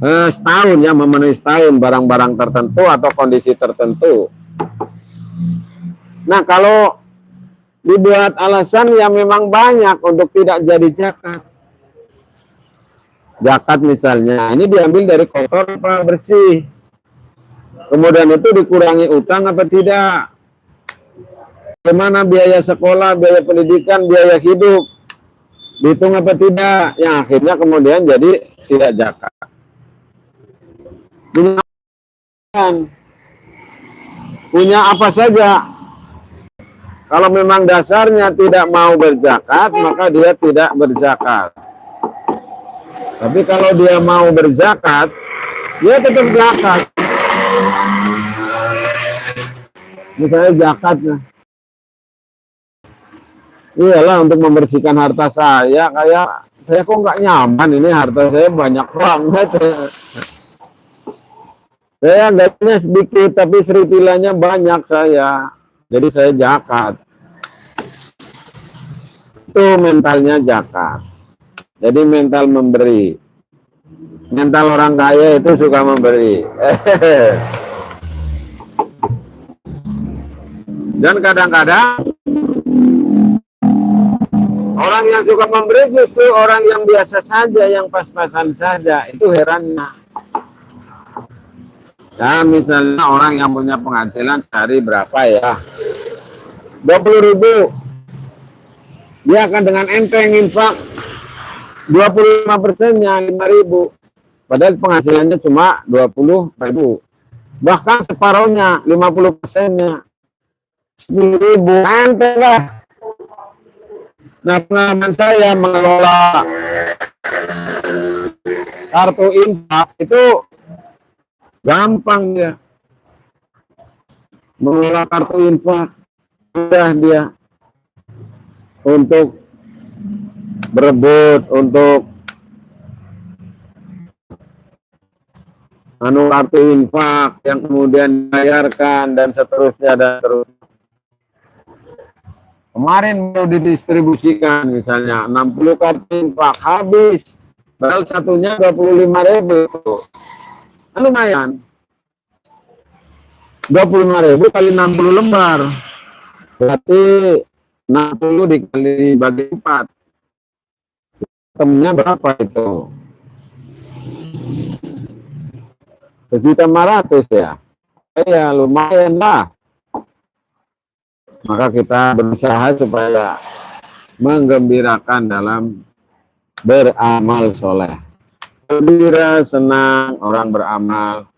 setahun ya, memenuhi setahun barang-barang tertentu atau kondisi tertentu. Nah, kalau dibuat alasan yang memang banyak untuk tidak jadi zakat. Zakat misalnya, ini diambil dari kotor apa bersih. Kemudian itu dikurangi utang apa tidak. Bagaimana biaya sekolah, biaya pendidikan, biaya hidup. Dihitung apa tidak. Yang akhirnya kemudian jadi tidak zakat. Punya apa saja. Kalau memang dasarnya tidak mau berzakat, maka dia tidak berzakat. Tapi kalau dia mau berzakat, dia tetap zakat. Misalnya zakatnya, iyalah untuk membersihkan harta saya, kayak saya kok nggak nyaman ini, harta saya banyak banget. Saya gajinya sedikit, tapi seritilanya banyak saya. Jadi saya zakat. Itu mentalnya zakat. Jadi mental memberi. Mental orang kaya itu suka memberi. Dan kadang-kadang orang yang suka memberi justru orang yang biasa saja, yang pas-pasan saja. Itu herannya. Nah, misalnya orang yang punya penghasilan sehari berapa ya? 20.000. Dia akan dengan enteng infak 25%-nya 5.000. Padahal penghasilannya cuma 20.000. Bahkan separuhnya 50%-nya 10.000. Enteng lah. Nah, pengalaman saya mengelola kartu infak itu gampang dia. Mengelola kartu infak mudah dia untuk berebut, untuk kartu infak yang kemudian dibayarkan dan seterusnya dan seterusnya. Kemarin mau didistribusikan misalnya 60 kartu infak habis, padahal satunya 25.000. Lumayan. 25.000 kali 60 lembar. Berarti 60 dikali bagi 4. Temennya berapa itu? 1.500.000 ya. Ya lumayan lah. Maka kita berusaha supaya menggembirakan dalam beramal soleh. Gembira, senang orang beramal.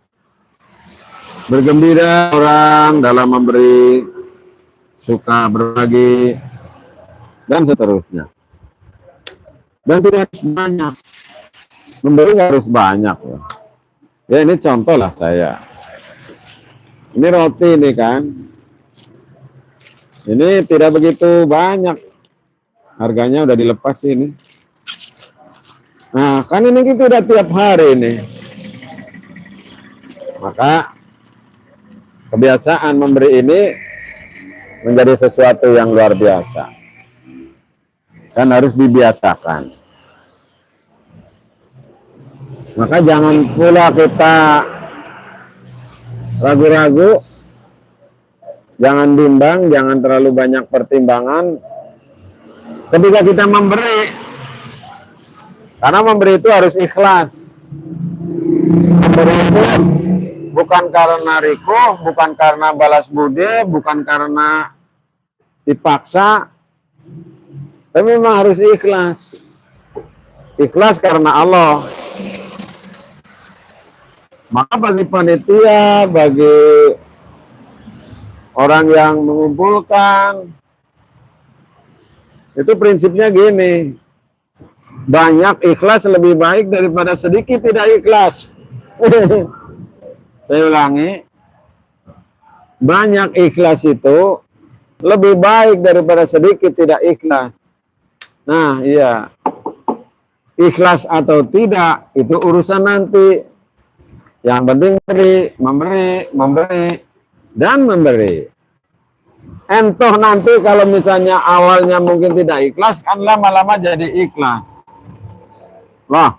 Bergembira orang dalam memberi, suka berbagi, dan seterusnya. Dan tidak harus banyak. Memberi harus banyak. Ya ini contoh lah saya. Ini roti ini kan. Ini tidak begitu banyak. Harganya udah dilepas ini. Nah, kan ini kita udah tiap hari ini. Maka kebiasaan memberi ini menjadi sesuatu yang luar biasa. Kan harus dibiasakan. Maka jangan pula kita ragu-ragu, jangan bimbang, jangan terlalu banyak pertimbangan ketika kita memberi. Karena memberi itu harus ikhlas. Memberi itu bukan karena rikuh, bukan karena balas budi, bukan karena dipaksa, tapi memang harus ikhlas. Ikhlas karena Allah. Maka bagi panitia, bagi orang yang mengumpulkan, itu prinsipnya gini. Banyak ikhlas lebih baik daripada sedikit tidak ikhlas. Saya ulangi. Banyak ikhlas itu lebih baik daripada sedikit tidak ikhlas. Nah, iya. Ikhlas atau tidak, itu urusan nanti. Yang penting memberi, dan memberi. Entoh nanti kalau misalnya awalnya mungkin tidak ikhlas, kan lama-lama jadi ikhlas. Wah,